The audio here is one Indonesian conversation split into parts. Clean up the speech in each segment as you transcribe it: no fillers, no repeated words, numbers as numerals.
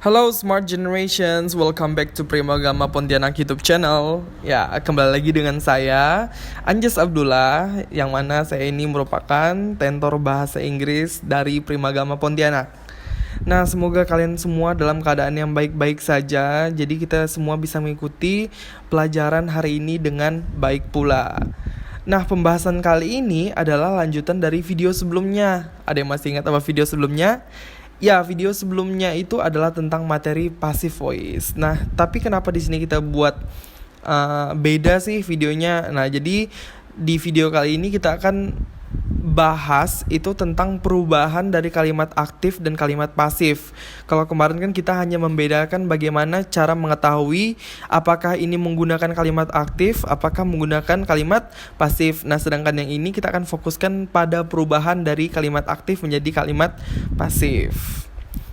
Halo Smart Generations, welcome back to Primagama Pontianak YouTube channel. Ya, kembali lagi dengan saya, Anjas Abdullah, yang mana saya ini merupakan tentor bahasa Inggris dari Primagama Pontianak. Nah, semoga kalian semua dalam keadaan yang baik-baik saja. Jadi kita semua bisa mengikuti pelajaran hari ini dengan baik pula. Nah, pembahasan kali ini adalah lanjutan dari video sebelumnya. Ada yang masih ingat apa video sebelumnya? Ya, video sebelumnya itu adalah tentang materi passive voice. Nah, tapi kenapa di sini kita buat beda sih videonya? Nah, jadi di video kali ini kita akan bahas itu tentang perubahan dari kalimat aktif dan kalimat pasif. Kalau kemarin kan kita hanya membedakan bagaimana cara mengetahui apakah ini menggunakan kalimat aktif, apakah menggunakan kalimat pasif. Nah, sedangkan yang ini kita akan fokuskan pada perubahan dari kalimat aktif menjadi kalimat pasif.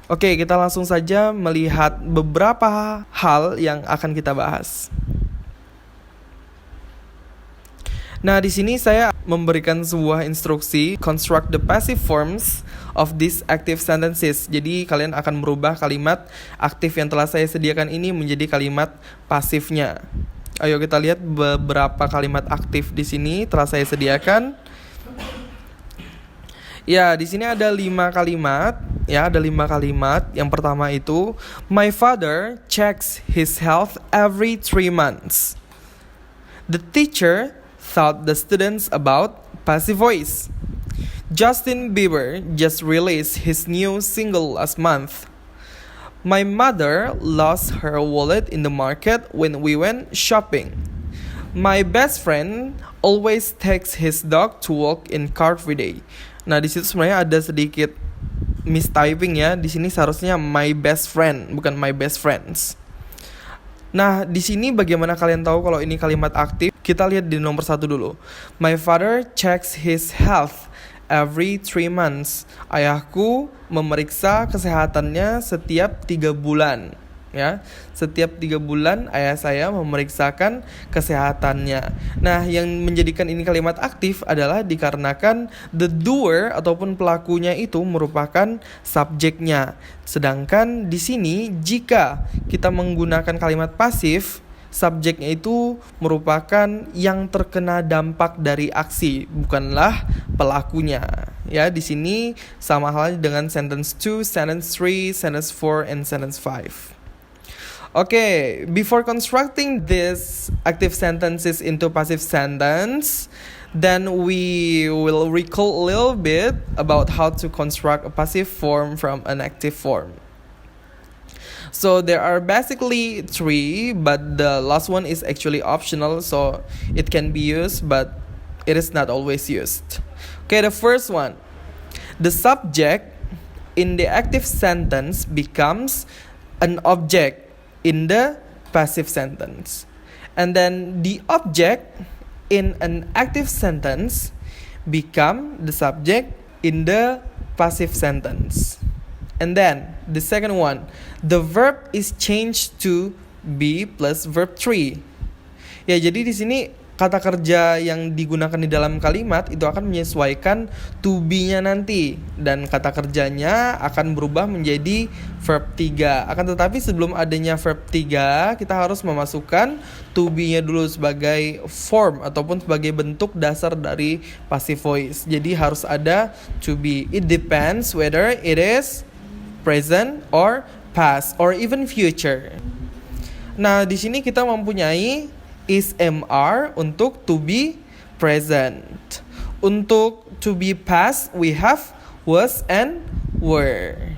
Oke, kita langsung saja melihat beberapa hal yang akan kita bahas. Nah, di sini saya memberikan sebuah instruksi, construct the passive forms of these active sentences. Jadi kalian akan merubah kalimat aktif yang telah saya sediakan ini menjadi kalimat pasifnya. Ayo kita lihat beberapa kalimat aktif di sini telah saya sediakan. Ya, di sini ada 5 kalimat. Ya, ada 5 kalimat. Yang pertama itu, my father checks his health every 3 months. The teacher taught the students about passive voice. Justin Bieber just released his new single last month. My mother lost her wallet in the market when we went shopping. My best friend always takes his dog to walk in car every day. Nah, di situ sebenarnya ada sedikit mistyping ya. Di sini seharusnya my best friend, bukan my best friends. Nah, di sini bagaimana kalian tahu kalau ini kalimat aktif? Kita lihat di nomor 1 dulu. My father checks his health every 3 months. Ayahku memeriksa kesehatannya setiap 3 bulan. Ya, setiap 3 bulan ayah saya memeriksakan kesehatannya. Nah, yang menjadikan ini kalimat aktif adalah dikarenakan the doer ataupun pelakunya itu merupakan subjeknya. Sedangkan di sini jika kita menggunakan kalimat pasif, subjeknya itu merupakan yang terkena dampak dari aksi, bukanlah pelakunya. Ya, di sini sama halnya dengan sentence 2, sentence 3, sentence 4, and sentence 5. Okay, before constructing these active sentences into passive sentence, then we will recall a little bit about how to construct a passive form from an active form. So there are basically 3, but the last one is actually optional, so it can be used, but it is not always used. Okay, the first one. The subject in the active sentence becomes an object in the passive sentence. And then the object in an active sentence become the subject in the passive sentence. And then the second one, the verb is changed to be plus verb 3. Ya, jadi di sini kata kerja yang digunakan di dalam kalimat itu akan menyesuaikan to be-nya nanti, dan kata kerjanya akan berubah menjadi verb 3. Akan tetapi sebelum adanya verb 3, kita harus memasukkan to be-nya dulu sebagai form ataupun sebagai bentuk dasar dari passive voice. Jadi harus ada to be. It depends whether it is present or past or even future. Nah, di sini kita mempunyai is MR untuk to be present. Untuk to be past, we have was and were.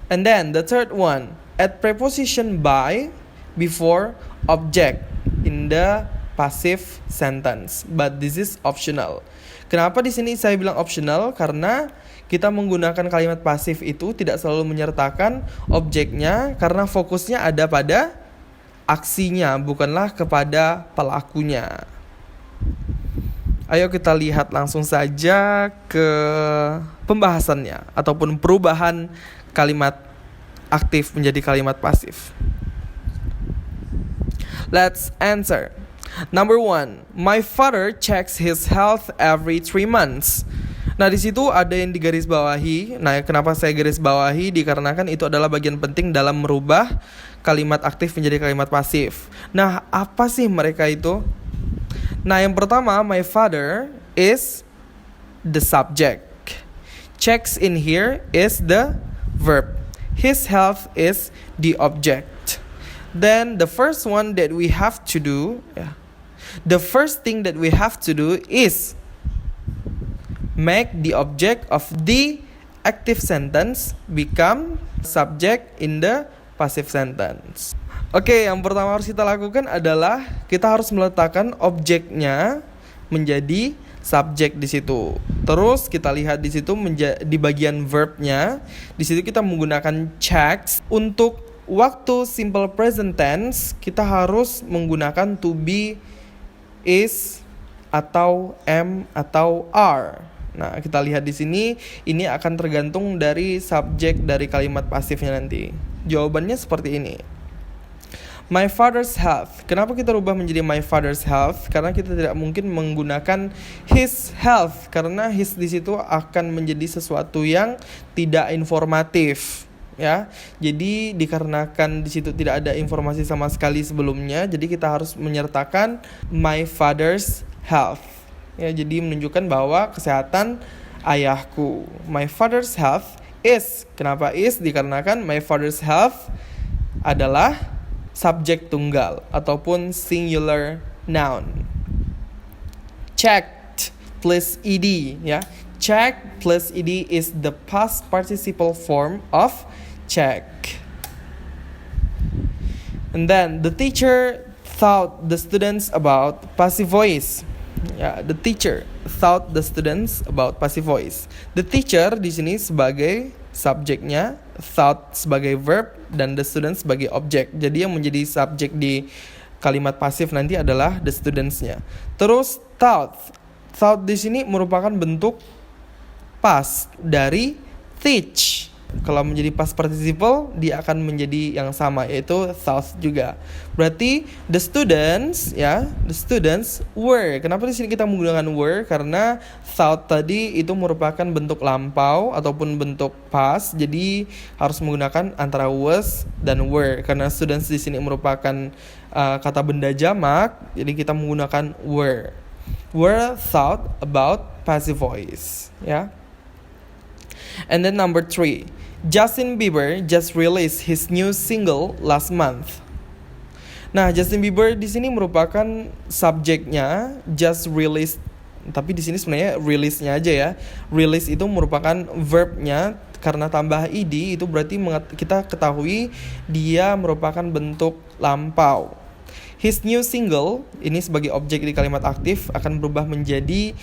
And then the third one, add preposition by before object in the passive sentence. But this is optional. Kenapa di sini saya bilang optional? Karena kita menggunakan kalimat pasif itu tidak selalu menyertakan objeknya, karena fokusnya ada pada aksinya, bukanlah kepada pelakunya. Ayo kita lihat langsung saja ke pembahasannya ataupun perubahan kalimat aktif menjadi kalimat pasif. Let's answer. Number 1, my father checks his health every 3 months. Nah, di situ ada yang digarisbawahi. Nah, kenapa saya garis bawahi? Dikarenakan itu adalah bagian penting dalam merubah kalimat aktif menjadi kalimat pasif. Nah, apa sih mereka itu? Nah, yang pertama, my father is the subject. Checks in here is the verb. His health is the object. Then the first one that we have to do, the first thing that we have to do is make the object of the active sentence become subject in the passive sentence. Oke, yang pertama harus kita lakukan adalah kita harus meletakkan objeknya menjadi subjek di situ. Terus kita lihat di situ di bagian verbnya, di situ kita menggunakan checks. Untuk waktu simple present tense kita harus menggunakan to be, is, atau am, atau are. Nah, kita lihat di sini, ini akan tergantung dari subjek dari kalimat pasifnya nanti. Jawabannya seperti ini. My father's health. Kenapa kita rubah menjadi my father's health? Karena kita tidak mungkin menggunakan his health, karena his di situ akan menjadi sesuatu yang tidak informatif, ya. Jadi dikarenakan di situ tidak ada informasi sama sekali sebelumnya, jadi kita harus menyertakan my father's health. Ya, jadi menunjukkan bahwa kesehatan ayahku. My father's health is. Kenapa is? Dikarenakan my father's health adalah subjek tunggal ataupun singular noun. Checked plus ed, ya. Check plus ed is the past participle form of check. And then the teacher taught the students about passive voice. Ya, the teacher taught the students about passive voice. The teacher di sini sebagai subjeknya, thought sebagai verb, dan the students sebagai objek. Jadi yang menjadi subjek di kalimat pasif nanti adalah the students-nya. Terus thought di sini merupakan bentuk past dari teach. Kalau menjadi past participle, dia akan menjadi yang sama, yaitu thought juga. Berarti the students were. Kenapa di sini kita menggunakan were? Karena thought tadi itu merupakan bentuk lampau ataupun bentuk past, jadi harus menggunakan antara was dan were. Karena students di sini merupakan kata benda jamak, jadi kita menggunakan were. Were thought about passive voice, ya. And then number 3, Justin Bieber just released his new single last month. Nah, Justin Bieber di sini merupakan subjeknya, just released. Tapi di sini sebenarnya release-nya aja ya. Release itu merupakan verbnya, karena tambah ed itu berarti kita ketahui dia merupakan bentuk lampau. His new single ini sebagai objek di kalimat aktif akan berubah menjadi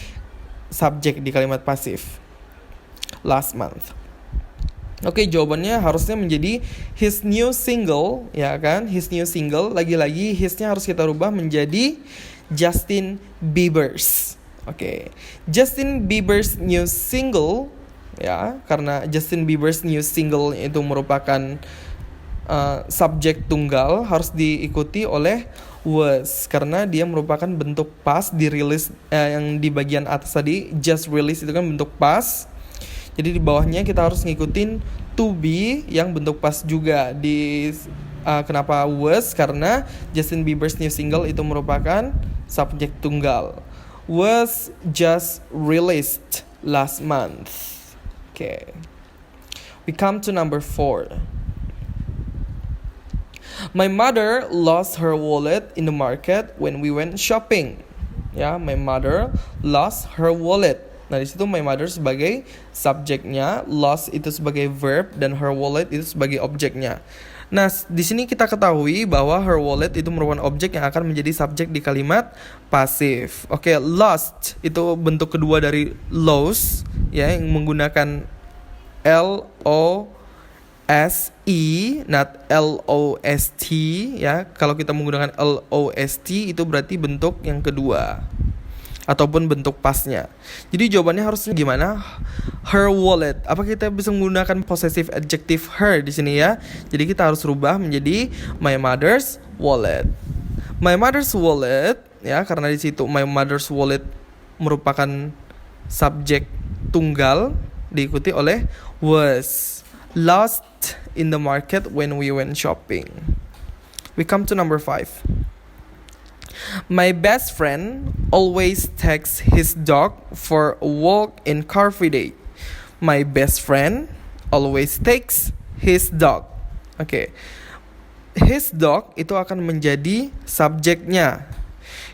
subjek di kalimat pasif. Last month. Oke, jawabannya harusnya menjadi his new single, ya kan? His new single, lagi-lagi his-nya harus kita rubah menjadi Justin Bieber's. Oke. Justin Bieber's new single, ya, karena Justin Bieber's new single itu merupakan subjek tunggal, harus diikuti oleh was, karena dia merupakan bentuk past dirilis, yang di bagian atas tadi just release itu kan bentuk past. Jadi di bawahnya kita harus ngikutin to be yang bentuk past juga. Kenapa was? Karena Justin Bieber's new single itu merupakan subjek tunggal. Was just released last month. Okay. We come to number 4. My mother lost her wallet in the market when we went shopping. Ya, my mother lost her wallet. Nah, di situ my mother sebagai subjeknya, lost itu sebagai verb, dan her wallet itu sebagai objeknya. Nah, di sini kita ketahui bahwa her wallet itu merupakan objek yang akan menjadi subjek di kalimat pasif. Oke, lost itu bentuk kedua dari lose, ya, yang menggunakan L-O-S-E, not L-O-S-T, ya. Kalau kita menggunakan L-O-S-T itu berarti bentuk yang kedua ataupun bentuk pasnya. Jadi jawabannya harusnya gimana? Her wallet. Apa kita bisa menggunakan possessive adjective her di sini ya? Jadi kita harus rubah menjadi my mother's wallet. My mother's wallet, ya, karena di situ my mother's wallet merupakan subjek tunggal diikuti oleh was. Lost in the market when we went shopping. We come to number 5. My best friend always takes his dog for a walk in Carfree Day. My best friend always takes his dog. Oke. His dog itu akan menjadi subjeknya.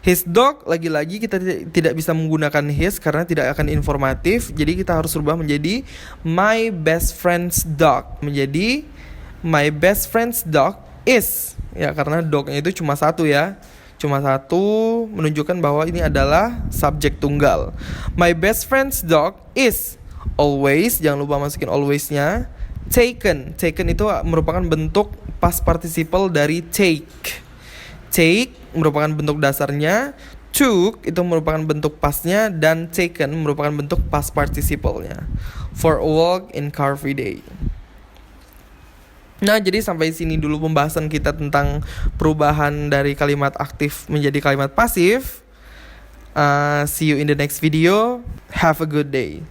His dog, lagi-lagi kita tidak bisa menggunakan his karena tidak akan informatif. Jadi kita harus rubah menjadi my best friend's dog. Menjadi my best friend's dog is. Ya, karena dognya itu cuma satu ya. Cuma satu, menunjukkan bahwa ini adalah subjek tunggal. My best friend's dog is always, jangan lupa masukin always-nya, taken. Taken itu merupakan bentuk past participle dari take. Take merupakan bentuk dasarnya, took itu merupakan bentuk pastnya, dan taken merupakan bentuk past participle-nya. For a walk in Carfree Day. Nah, jadi sampai sini dulu pembahasan kita tentang perubahan dari kalimat aktif menjadi kalimat pasif. See you in the next video. Have a good day.